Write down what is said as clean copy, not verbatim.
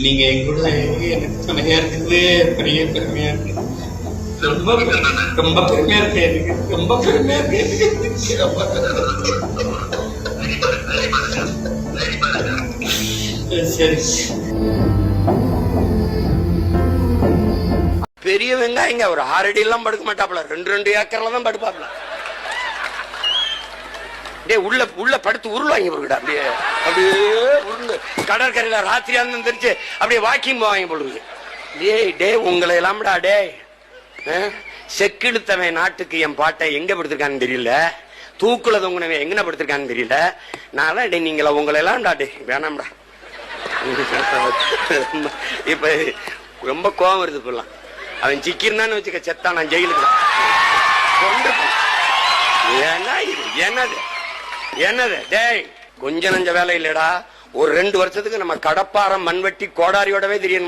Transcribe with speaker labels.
Speaker 1: நீங்க எங்கூட எனக்கு துணையா இருக்குது பெரிய பெருமையா இருக்கு. ரொம்ப ரொம்ப பெருமையா இருக்கு எனக்கு. ரொம்ப பெருமையா இருக்கு. சரி.
Speaker 2: பெரிய வெங்காயங்க ஒரு 6 அடி எல்லாம் படுக்க மாட்டாப்ல, 2 ஏக்கர்ல தான் படுப்பாப்ல. உள்ள உள்ள படுத்து உருள்வாங்க போடுடா, அப்படியே அப்படியே உருண்டு கடற்கரையில ராத்திரியா தெரிஞ்சு அப்படியே வாக்கிங் போவாங்க போடுறது. டே உங்களை எல்லாம்டா டே செக்கிழுத்தவன் நாட்டுக்கு என் பாட்டை எங்க படுத்திருக்கான்னு தெரியல, தூக்குல தொங்குனவன் எங்க படுத்திருக்கான்னு தெரியல. நான் டே நீங்கள உங்களை எல்லாம்டா டே வேணாம்டா. இப்ப ரொம்ப கோவம் வருது. இப்பெல்லாம் அவன் சிக்கிருந்தான்னு வச்சுக்க செத்தா நான் ஜெயிலுக்கு கொண்டு. என்னது என்னது டேய், கொஞ்ச நஞ்ச வேலை இல்லடா. ஒரு 2 வருஷத்துக்கு நம்ம கடப்பாரம் மண்வெட்டி கோடாரியோடவே தெரியணும்.